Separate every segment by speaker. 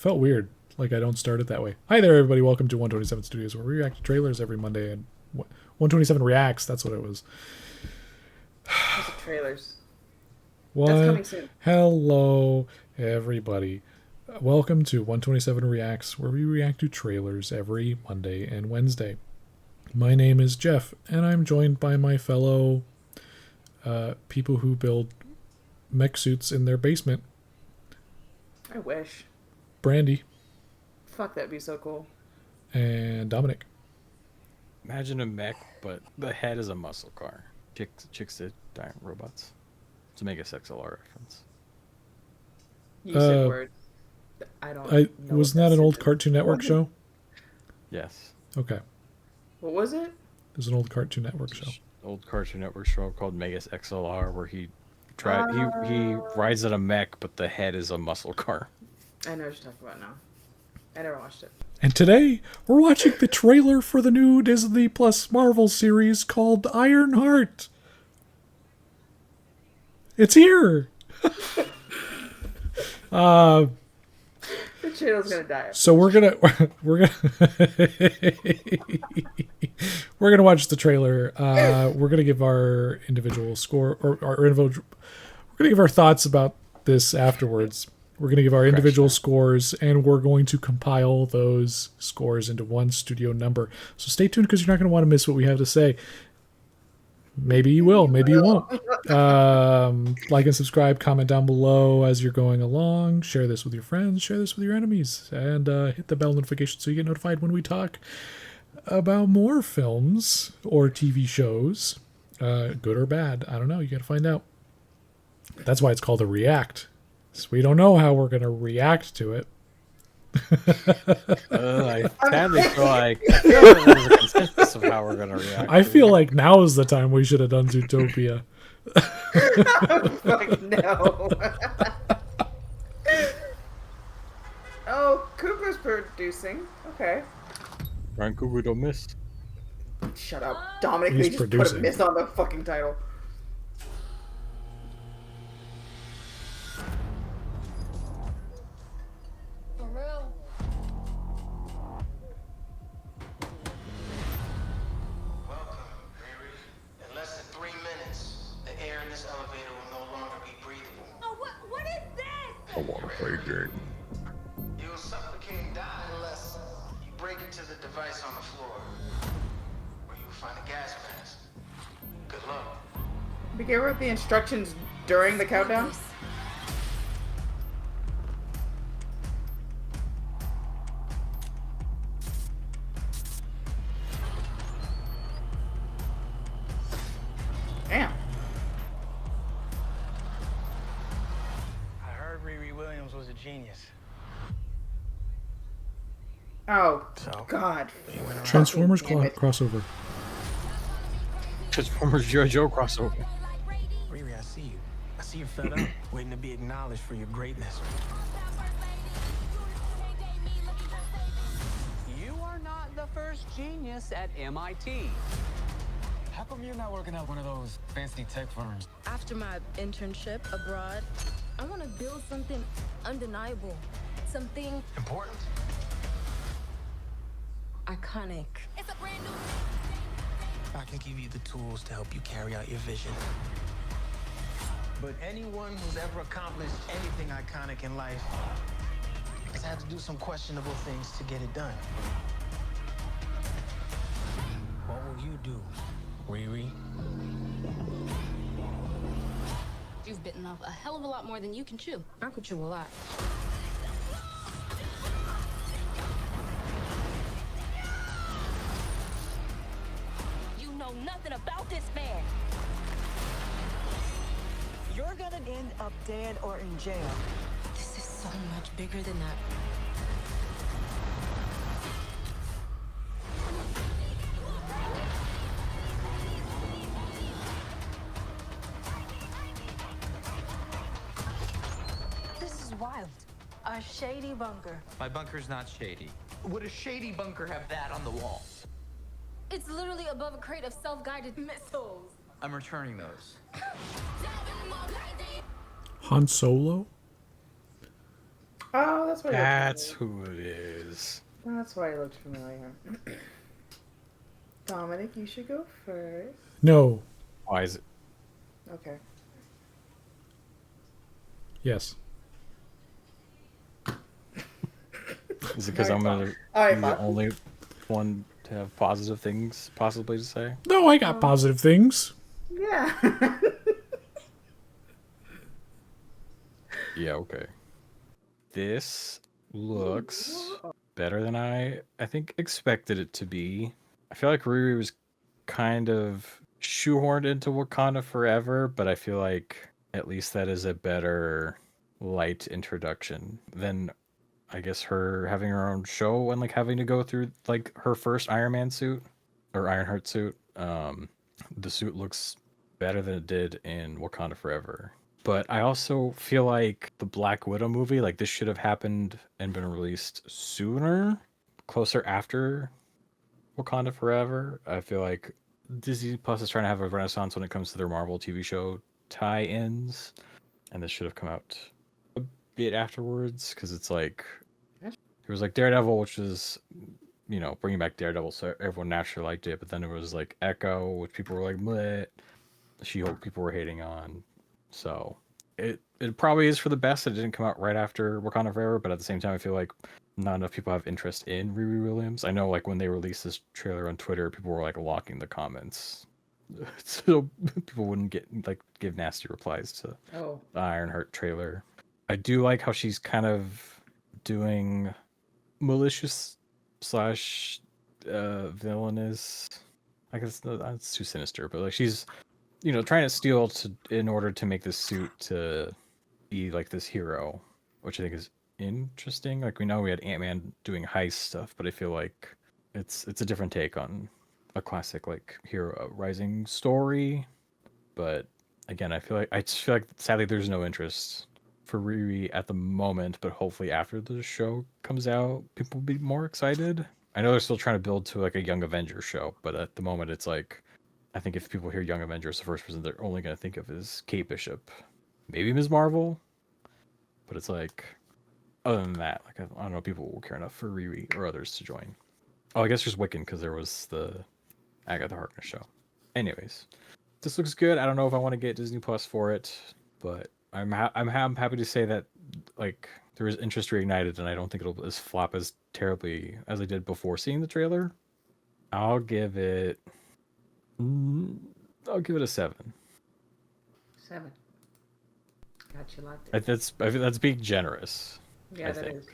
Speaker 1: felt weird. Like I don't start it that way. Hi there, everybody. Welcome to 127 Studios, where we react to trailers every Monday. And 127 Reacts, that's what it was.
Speaker 2: Those are trailers.
Speaker 1: What?
Speaker 2: That's coming soon.
Speaker 1: Hello, everybody. Welcome to 127 Reacts, where we react to trailers every Monday and Wednesday. My name is Jeff, and I'm joined by my fellow people who build mech suits in their basement.
Speaker 2: I wish.
Speaker 1: Brandy.
Speaker 2: Fuck, that'd be so cool.
Speaker 1: And Dominic.
Speaker 3: Imagine a mech, but the head is a muscle car. Chicks did giant robots. To make a XLR reference.
Speaker 2: You said words. I don't know.
Speaker 1: Wasn't that an old Cartoon Network show?
Speaker 3: Yes.
Speaker 1: Okay.
Speaker 2: What was it?
Speaker 1: It was an old Cartoon Network show.
Speaker 3: Old Cartoon Network show called Megas XLR, where he rides in a mech, but the head is a muscle car.
Speaker 2: I know what you're talking about now. I never watched it.
Speaker 1: And today, we're watching the trailer for the new Disney Plus Marvel series called Ironheart. It's here!
Speaker 2: The channel's gonna die.
Speaker 1: So we're gonna watch the trailer. We're gonna give our individual score we're gonna give our thoughts about this afterwards. We're gonna give our individual scores, and we're going to compile those scores into one studio number. So stay tuned, because you're not gonna want to miss what we have to say. Maybe you will, maybe you won't. Like and subscribe, comment down below as you're going along. Share this with your friends, share this with your enemies, and hit the bell notification so you get notified when we talk about more films or TV shows, good or bad. I don't know. You got to find out. That's why it's called a react. So we don't know how we're going to react to it.
Speaker 3: I sadly feel like there's a consensus of how we're going to react.
Speaker 1: I feel like now is the time we should have done Zootopia.
Speaker 2: Fuck no. Oh, Cuckoo's producing. Okay.
Speaker 3: Ryan Coogler don't miss.
Speaker 2: Shut up. Dominic,
Speaker 1: He's
Speaker 2: they just
Speaker 1: producing.
Speaker 2: put a miss on the fucking title.
Speaker 3: I want to play a game.
Speaker 4: You'll suffocate and die unless you break into the device on the floor, where you'll find a gas mask. Good luck.
Speaker 2: We gave her the instructions during the countdown. Damn.
Speaker 5: Was a genius.
Speaker 2: Oh, God.
Speaker 1: Transformers
Speaker 2: Damn it.
Speaker 1: crossover.
Speaker 3: Transformers G.I. Joe crossover.
Speaker 5: Riri, I see you. I see you're fed up, waiting to be acknowledged for your greatness.
Speaker 6: You are not the first genius at MIT.
Speaker 7: How come you're not working at one of those fancy tech firms?
Speaker 8: After my internship abroad, I want to build something undeniable. Something
Speaker 5: Important?
Speaker 8: iconic. It's a brand new...
Speaker 5: I can give you the tools to help you carry out your vision. But anyone who's ever accomplished anything iconic in life has had to do some questionable things to get it done. What will you do, Riri?
Speaker 8: You've bitten off a hell of a lot more than you can chew. I could chew a lot. You know nothing about this man.
Speaker 9: You're gonna end up dead or in jail.
Speaker 8: This is so much bigger than that.
Speaker 9: Wild. A shady bunker.
Speaker 7: My bunker's not shady. Would a shady bunker have that on the wall?
Speaker 8: It's literally above a crate of self-guided missiles.
Speaker 7: I'm returning those.
Speaker 1: Han Solo?
Speaker 2: Oh, that's why.
Speaker 3: That's who it is.
Speaker 2: That's why it looked familiar. Dominic, you should go first.
Speaker 1: No.
Speaker 3: Why is it?
Speaker 2: Okay.
Speaker 1: Yes.
Speaker 3: Is it because I'm gonna
Speaker 2: All right,
Speaker 3: be the
Speaker 2: Bob.
Speaker 3: only one to have positive things possibly to say?
Speaker 1: No, I got positive things.
Speaker 2: Yeah.
Speaker 3: Yeah, okay. This looks better than I think expected it to be. I feel like Riri was kind of shoehorned into Wakanda Forever, but I feel like at least that is a better light introduction than I guess her having her own show and like having to go through like her first Iron Man suit or Ironheart suit. The suit looks better than it did in Wakanda Forever. But I also feel like the Black Widow movie, like this should have happened and been released sooner, closer after Wakanda Forever. I feel like Disney Plus is trying to have a renaissance when it comes to their Marvel TV show tie-ins, and this should have come out a bit afterwards because it's like there was like Daredevil, which is bringing back Daredevil, so everyone naturally liked it. But then there was like Echo, which people were like, bleh. She-Hulk people were hating on. So it probably is for the best that it didn't come out right after Wakanda Forever, but at the same time, I feel like not enough people have interest in Riri Williams. I know, like when they released this trailer on Twitter, people were like locking the comments, so people wouldn't give nasty replies to the Ironheart trailer. I do like how she's kind of doing malicious slash villainous. I guess that's too sinister, but like she's trying to steal in order to make this suit to be like this hero, which I think is interesting. Like we know we had Ant-Man doing heist stuff, but I feel like it's a different take on a classic like hero rising story. But again, I just feel like sadly there's no interest for Riri at the moment, but hopefully after the show comes out, people will be more excited. I know they're still trying to build to like a Young Avengers show, but at the moment it's like I think if people hear Young Avengers, the first person they're only going to think of is Kate Bishop, maybe Ms. Marvel, but it's like, other than that, like I don't know if people will care enough for Riri or others to join. Oh, I guess there's Wiccan because there was the Agatha Harkness show. Anyways, this looks good. I don't know if I want to get Disney Plus for it, but I'm happy to say that like there is interest reignited, and I don't think it'll as flop as terribly as I did before seeing the trailer. I'll give it a 7.
Speaker 2: 7. Got you locked
Speaker 3: I think that's being generous.
Speaker 2: Yeah, that is.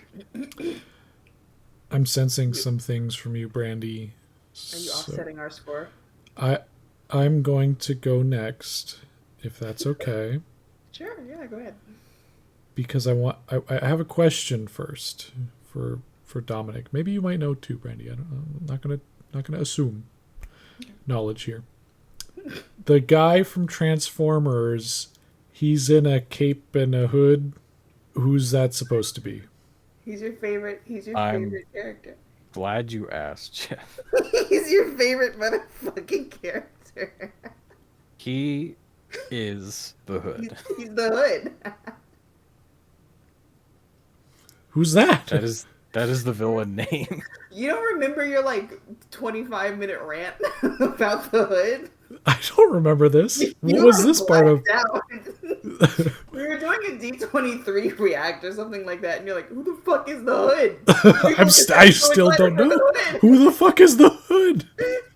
Speaker 1: I'm sensing some things from you, Brandy.
Speaker 2: Are you offsetting our score?
Speaker 1: I'm going to go next, if that's okay.
Speaker 2: Sure, yeah, go ahead.
Speaker 1: Because I have a question first for Dominic. Maybe you might know too, Brandy. I'm not gonna assume knowledge here. The guy from Transformers, he's in a cape and a hood. Who's that supposed to be?
Speaker 2: He's your favorite favorite character.
Speaker 3: Glad you asked, Jeff.
Speaker 2: He's your favorite motherfucking character.
Speaker 3: He is the Hood.
Speaker 2: He's the Hood.
Speaker 1: Who's that?
Speaker 3: That is the villain name.
Speaker 2: You don't remember your 25-minute rant about the Hood?
Speaker 1: I don't remember this. What was this part of?
Speaker 2: We were doing a D23 react or something like that, and you're like, "Who the fuck is the Hood?"
Speaker 1: I still don't know. Who the fuck is the Hood?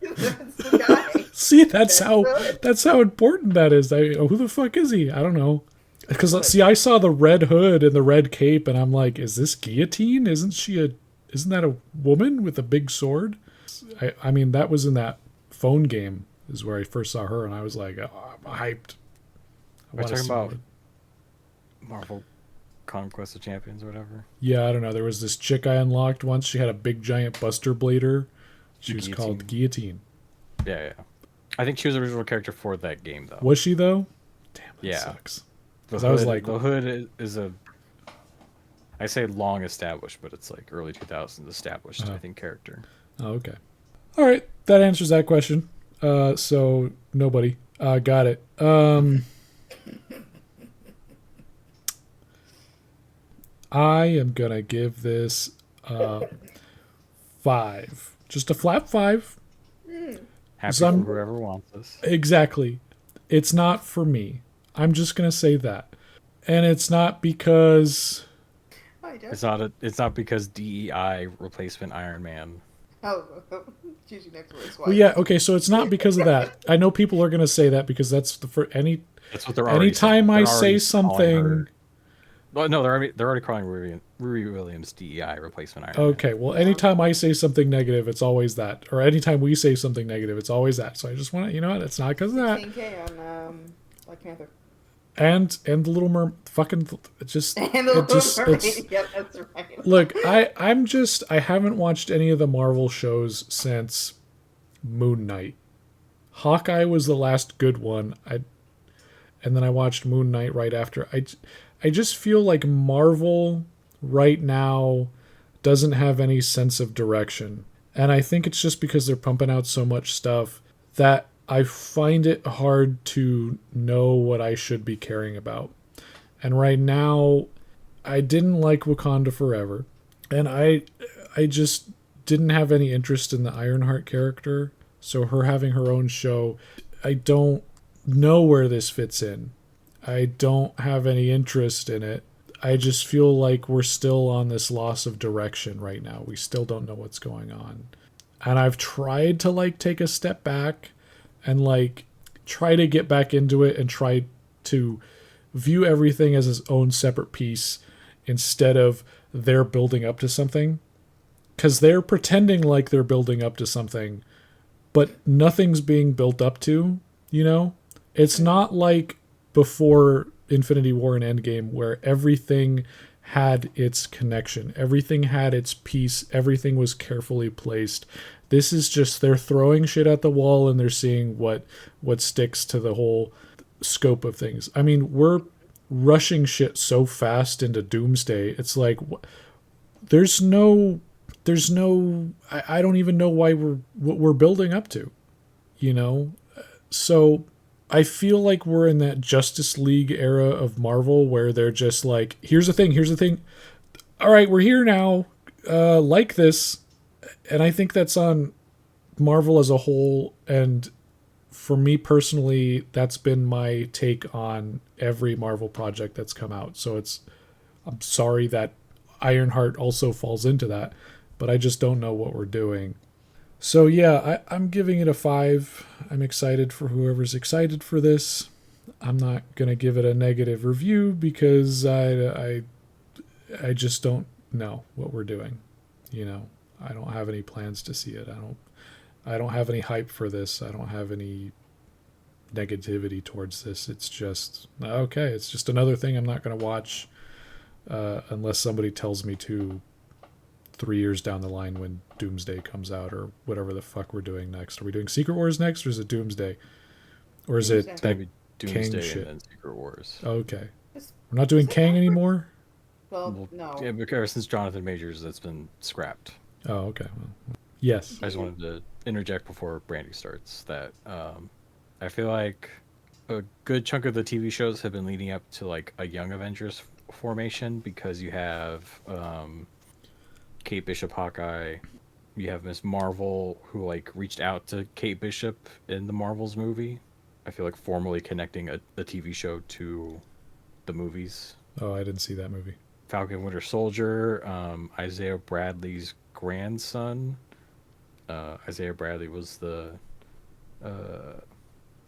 Speaker 2: That's the guy.
Speaker 1: See, that's how important that is. Who the fuck is he? I don't know. Because see, I saw the red hood and the red cape, and I'm like, is this Guillotine? Isn't that a woman with a big sword? I mean, that was in that phone game is where I first saw her, and I was like, oh, I'm hyped.
Speaker 3: We're talking about Marvel Conquest of Champions or whatever.
Speaker 1: Yeah, I don't know. There was this chick I unlocked once. She had a big giant Buster Blader. She was called Guillotine.
Speaker 3: Yeah. I think she was the original character for that game, though.
Speaker 1: Was she though? Damn, that sucks.
Speaker 3: The Hood is I say long established, but it's like early 2000s established, I think, character.
Speaker 1: Oh, okay. All right. That answers that question. So nobody. Got it. I am gonna give this 5. Just a flat 5.
Speaker 3: Happy
Speaker 1: Some-
Speaker 3: for whoever wants this.
Speaker 1: Exactly. It's not for me. I'm just gonna say that. And it's not because
Speaker 2: Hi, Jeff.
Speaker 3: It's not because DEI replacement Iron Man.
Speaker 2: Oh, choose your next words.
Speaker 1: well, yeah, okay, so it's not because of that. I know people are gonna say that because that's the for any
Speaker 3: That's what they're already
Speaker 1: anytime
Speaker 3: saying.
Speaker 1: I
Speaker 3: They're already
Speaker 1: say
Speaker 3: calling
Speaker 1: something.
Speaker 3: her- Well, no, they're already calling Riri Williams DEI replacement Iron Man.
Speaker 1: Okay, well, anytime I say something negative, it's always that. Or anytime we say something negative, it's always that. So I just want to, you know what? It's not because of that.
Speaker 2: 16K on Black Panther.
Speaker 1: And the Little Mermaid, fucking, it just,
Speaker 2: And the
Speaker 1: it just,
Speaker 2: Little
Speaker 1: it's.
Speaker 2: Mermaid. Yep, that's right.
Speaker 1: Look, I haven't watched any of the Marvel shows since Moon Knight. Hawkeye was the last good one. And then I watched Moon Knight right after. I just feel like Marvel right now doesn't have any sense of direction. And I think it's just because they're pumping out so much stuff that I find it hard to know what I should be caring about. And right now, I didn't like Wakanda Forever. And I just didn't have any interest in the Ironheart character. So her having her own show, I don't know where this fits in. I don't have any interest in it. I just feel like we're still on this loss of direction right now. We still don't know what's going on. And I've tried to like take a step back and like try to get back into it and try to view everything as its own separate piece instead of they're building up to something. Because they're pretending like they're building up to something, but nothing's being built up to, you know? It's not like before Infinity War and Endgame where everything had its connection. Everything had its piece. Everything was carefully placed. This is just they're throwing shit at the wall and they're seeing what sticks to the whole scope of things. I mean, we're rushing shit so fast into Doomsday. It's like there's no I don't even know why what we're building up to, you know? So I feel like we're in that Justice League era of Marvel where they're just like, here's the thing. All right, we're here now. Like this. And I think that's on Marvel as a whole. And for me personally, that's been my take on every Marvel project that's come out. So I'm sorry that Ironheart also falls into that, but I just don't know what we're doing. So yeah, I'm giving it a 5. I'm excited for whoever's excited for this. I'm not gonna give it a negative review because I just don't know what we're doing. You know, I don't have any plans to see it. I don't have any hype for this. I don't have any negativity towards this. It's just okay. It's just another thing I'm not gonna watch unless somebody tells me to 3 years down the line when Doomsday comes out or whatever the fuck we're doing next. Are we doing Secret Wars next or is it Doomsday? Or is it
Speaker 3: Maybe
Speaker 1: Kang
Speaker 3: Doomsday
Speaker 1: shit?
Speaker 3: and then Secret Wars.
Speaker 1: Okay. We're not doing Kang anymore?
Speaker 2: Well, no.
Speaker 3: Yeah, because ever since Jonathan Majors, that's been scrapped.
Speaker 1: Oh, okay. Well, yes.
Speaker 3: I just wanted to interject before Brandy starts that I feel like a good chunk of the TV shows have been leading up to like a Young Avengers formation because you have Kate Bishop Hawkeye, you have Miss Marvel who like reached out to Kate Bishop in the Marvels movie. I feel like formally connecting the TV show to the movies.
Speaker 1: Oh, I didn't see that movie.
Speaker 3: Falcon Winter Soldier, Isaiah Bradley's grandson. Isaiah Bradley was the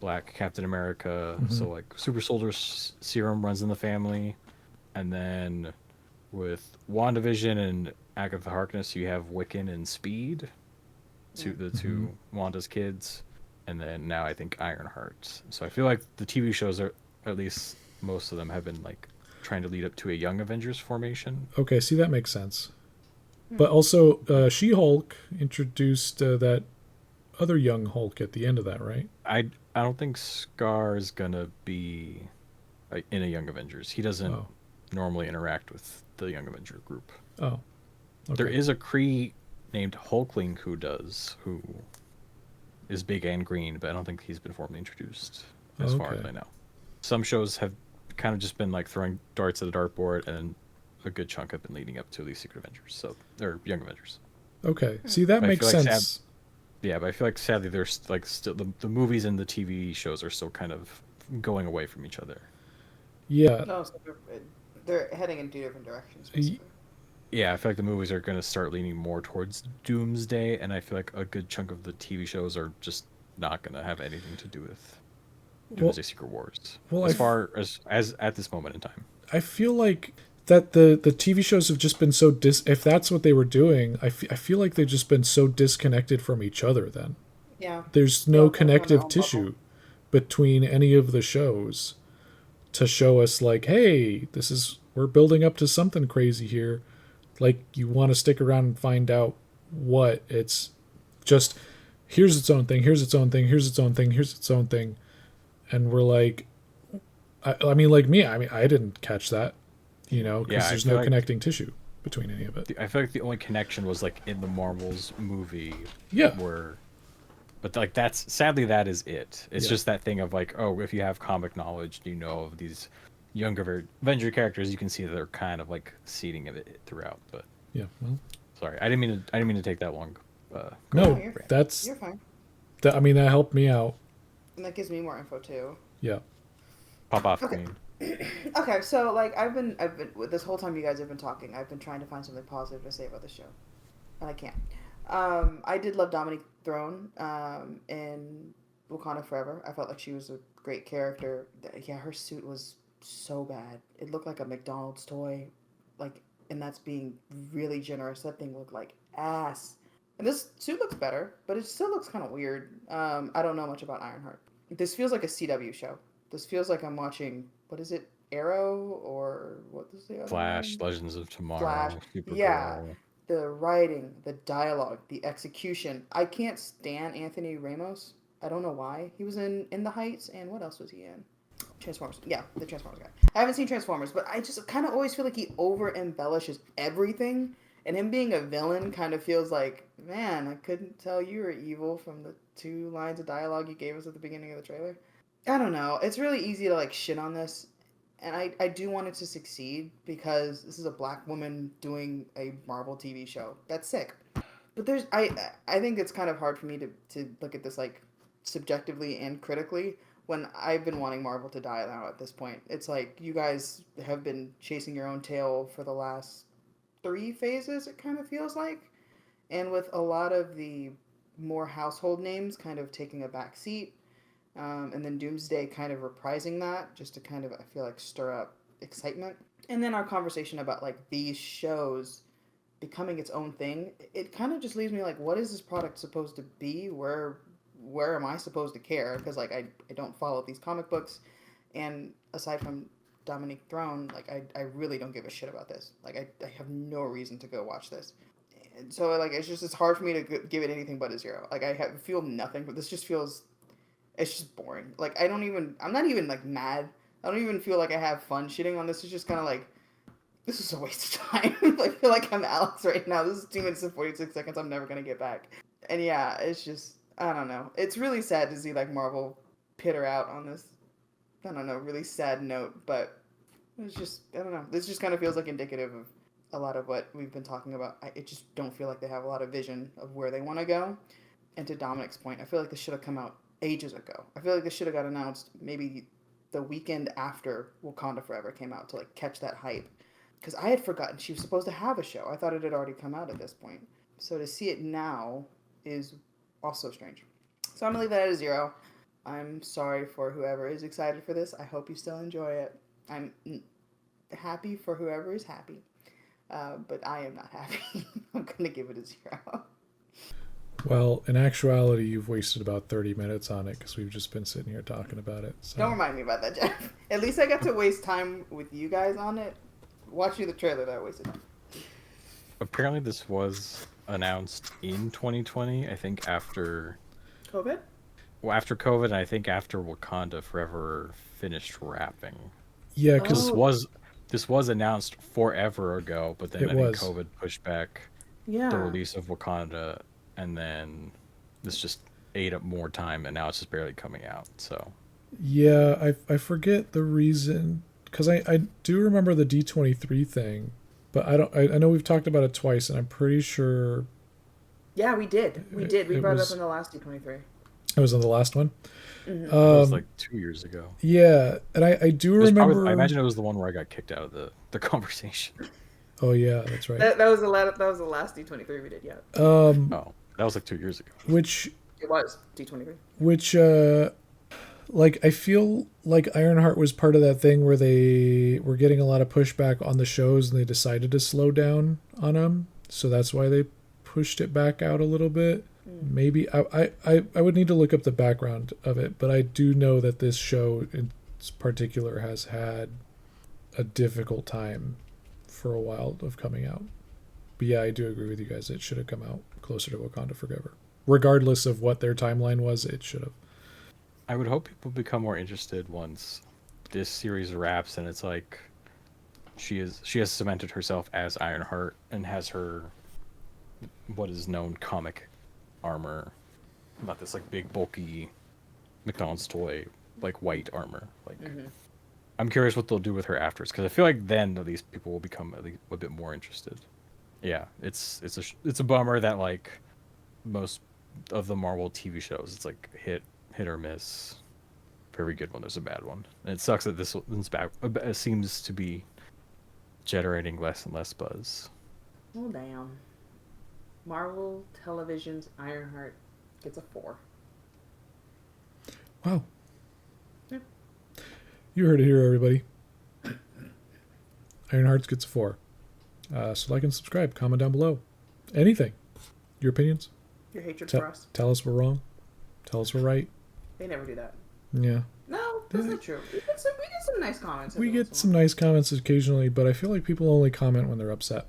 Speaker 3: Black Captain America, so like Super Soldier serum runs in the family. And then with WandaVision and Agatha Harkness, you have Wiccan and Speed, the two Wanda's kids. And then now I think Ironheart. So I feel like the TV shows are, at least most of them, have been like trying to lead up to a Young Avengers formation.
Speaker 1: Okay, see, that makes sense. But also, She-Hulk introduced that other young Hulk at the end of that, right?
Speaker 3: I don't think Scar is gonna be like, in a Young Avengers. He doesn't normally interact with the Young Avenger group.
Speaker 1: Oh, okay.
Speaker 3: There is a Kree named Hulkling who is big and green, but I don't think he's been formally introduced as far as I know. Some shows have kind of just been like throwing darts at a dartboard and a good chunk have been leading up to at least Secret Avengers, so or Young Avengers.
Speaker 1: Okay, see that
Speaker 3: But I
Speaker 1: makes
Speaker 3: feel like
Speaker 1: sense.
Speaker 3: Yeah, but I feel like sadly there's like still the movies and the TV shows are still kind of going away from each other.
Speaker 1: Yeah,
Speaker 2: No, so they're heading in two different directions,
Speaker 1: y-
Speaker 2: basically.
Speaker 3: Yeah, I feel like the movies are going to start leaning more towards Doomsday, and I feel like a good chunk of the TV shows are just not going to have anything to do with
Speaker 1: well,
Speaker 3: Doomsday Secret Wars.
Speaker 1: well,
Speaker 3: As far as at this moment in time.
Speaker 1: I feel like that the TV shows have just been so if that's what they were doing, I feel like they've just been so disconnected from each other then.
Speaker 2: Yeah.
Speaker 1: There's
Speaker 2: They
Speaker 1: no
Speaker 2: all come from their
Speaker 1: connective
Speaker 2: own
Speaker 1: tissue
Speaker 2: bubble.
Speaker 1: between any of the shows to show us like, hey, we're building up to something crazy here. Like you want to stick around and find out what it's just here's its own thing, here's its own thing, here's its own thing, here's its own thing. And we're like I mean like me, I mean I didn't catch that, because
Speaker 3: Yeah, I
Speaker 1: there's
Speaker 3: feel
Speaker 1: no
Speaker 3: like
Speaker 1: connecting tissue between any of it.
Speaker 3: I feel like the only connection was like in the Marvels movie.
Speaker 1: Yeah.
Speaker 3: But like sadly that is it. It's
Speaker 1: Yeah.
Speaker 3: just that thing of like, oh, if you have comic knowledge, you know of these younger Avenger characters, you can see that they're kind of like seeding of it throughout. But
Speaker 1: Yeah. Well,
Speaker 3: sorry, I didn't mean to take that long.
Speaker 1: no,
Speaker 2: you're,
Speaker 1: that's
Speaker 2: you're fine.
Speaker 1: that. I mean, that helped me out.
Speaker 2: And that gives me more info too.
Speaker 1: Yeah.
Speaker 3: Pop off,
Speaker 2: Okay.
Speaker 3: Queen.
Speaker 2: Okay, so like I've been this whole time you guys have been talking, I've been trying to find something positive to say about the show, and I can't. I did love Dominique Throne in Wakanda Forever. I felt like she was a great character. Yeah, her suit was so bad. It looked like a McDonald's toy, like, and that's being really generous. That thing looked like ass. And this suit looks better, but it still looks kind of weird. I don't know much about Ironheart. This feels like a CW show. This feels like I'm watching, what is it, Arrow, or what is the other
Speaker 3: Flash,
Speaker 2: one?
Speaker 3: Legends of Tomorrow,
Speaker 2: Flash.
Speaker 3: Supergirl.
Speaker 2: Yeah. The writing, the dialogue, the execution. I can't stand Anthony Ramos. I don't know why. He was in The Heights, and what else was he in? Transformers. Yeah, the Transformers guy. I haven't seen Transformers, but I just kind of always feel like he over embellishes everything. And him being a villain kind of feels like, man, I couldn't tell you were evil from the 2 lines of dialogue you gave us at the beginning of the trailer. I don't know. It's really easy to like shit on this. And I do want it to succeed because this is a black woman doing a Marvel TV show. That's sick. But I think it's kind of hard for me to look at this like subjectively and critically when I've been wanting Marvel to die now at this point. It's like you guys have been chasing your own tail for the last 3 phases, it kind of feels like. And with a lot of the more household names kind of taking a back seat, and then Doomsday kind of reprising that just to kind of, I feel like, stir up excitement. And then our conversation about like these shows becoming its own thing, it kind of just leaves me like, what is this product supposed to be? Where am I supposed to care? Because like I don't follow these comic books, and aside from Dominique Throne, like I really don't give a shit about this. Like I have no reason to go watch this. And so like it's hard for me to give it anything but a 0. Like feel nothing, but this just feels, it's just boring. Like I'm not even like mad. I don't even feel like I have fun shitting on this. It's just kind of like, this is a waste of time. I feel like I'm Alex right now. This is 2 minutes and 46 seconds I'm never going to get back. And yeah, it's just, I don't know. It's really sad to see like Marvel pitter out on this, I don't know, really sad note. But it's just, I don't know. This just kind of feels like indicative of a lot of what we've been talking about. I just don't feel like they have a lot of vision of where they want to go. And to Dominic's point, I feel like this should have come out ages ago. I feel like this should have got announced maybe the weekend after Wakanda Forever came out to like catch that hype. Because I had forgotten she was supposed to have a show. I thought it had already come out at this point. So to see it now is also strange. So I'm going to leave that at a 0. I'm sorry for whoever is excited for this. I hope you still enjoy it. I'm happy for whoever is happy. But I am not happy. I'm going to give it a 0.
Speaker 1: Well, in actuality, you've wasted about 30 minutes on it because we've just been sitting here talking about it. So.
Speaker 2: Don't remind me about that, Jeff. At least I got to waste time with you guys on it. Watching the trailer that I wasted time.
Speaker 3: Apparently this was announced in 2020, I think after
Speaker 2: COVID?
Speaker 3: Well, after COVID, and I think after Wakanda Forever finished wrapping.
Speaker 1: Yeah, because
Speaker 3: this was announced forever ago, but then I think COVID pushed back the release of Wakanda, and then this just ate up more time, and now it's just barely coming out. So
Speaker 1: yeah, I forget the reason, because I do remember the D23 thing but I know we've talked about it twice, and I'm pretty sure
Speaker 2: Yeah, we did. We did. We
Speaker 1: It
Speaker 2: brought it
Speaker 1: was-
Speaker 2: up in the last D23.
Speaker 1: it was on the last one.
Speaker 3: That was like 2 years ago.
Speaker 1: Yeah, and I do
Speaker 3: It was
Speaker 1: remember.
Speaker 3: probably, I imagine it was the one where I got kicked out of the conversation.
Speaker 1: Oh yeah, that's right.
Speaker 2: That was the last D23 we did. Yeah,
Speaker 3: Oh, that was like 2 years ago.
Speaker 1: Which
Speaker 2: it was D23.
Speaker 1: which like I feel like Ironheart was part of that thing where they were getting a lot of pushback on the shows and they decided to slow down on them, so that's why they pushed it back out a little bit. Maybe I would need to look up the background of it, but I do know that this show in particular has had a difficult time for a while of coming out. But yeah, I do agree with you guys. It should have come out closer to Wakanda Forever. Regardless of what their timeline was, it should have.
Speaker 3: I would hope people become more interested once this series wraps and it's like she has cemented herself as Ironheart and has her what is known comic armor, not this like big bulky McDonald's toy like white armor. Like I'm curious what they'll do with her afterwards because I feel like then at least people will become at least a bit more interested. Yeah, it's a bummer that like most of the Marvel TV shows it's like hit or miss. Very good one. There's a bad one. And it sucks that this one's back. It seems to be generating less and less buzz.
Speaker 2: Oh damn. Marvel Television's Ironheart gets a 4.
Speaker 1: Wow.
Speaker 2: Yeah.
Speaker 1: You heard it here, everybody. Ironheart gets a 4. So like and subscribe. Comment down below. Anything. Your opinions.
Speaker 2: Your hatred for us.
Speaker 1: Tell us we're wrong. Tell us we're right.
Speaker 2: They never do that.
Speaker 1: Yeah.
Speaker 2: No, that's not true. We get some nice comments.
Speaker 1: We
Speaker 2: every
Speaker 1: get
Speaker 2: once
Speaker 1: some
Speaker 2: in a
Speaker 1: nice comments occasionally, but I feel like people only comment when they're upset.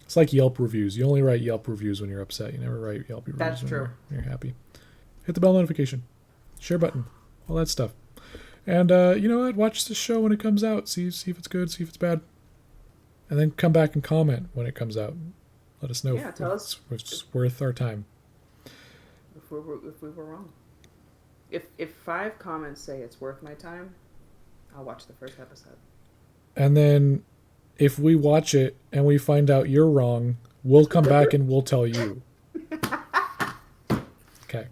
Speaker 1: It's like Yelp reviews. You only write Yelp reviews when you're upset. You never write Yelp reviews
Speaker 2: That's
Speaker 1: when
Speaker 2: true.
Speaker 1: You're happy. Hit the bell notification. Share button. All that stuff. And you know what? Watch the show when it comes out. See if it's good. See if it's bad. And then come back and comment when it comes out. Let us know
Speaker 2: Yeah, tell us
Speaker 1: if it's worth our time.
Speaker 2: if we were wrong. If 5 comments say it's worth my time, I'll watch the first episode.
Speaker 1: And then if we watch it and we find out you're wrong, we'll come back and we'll tell you. Okay.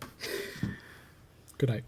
Speaker 1: Good night.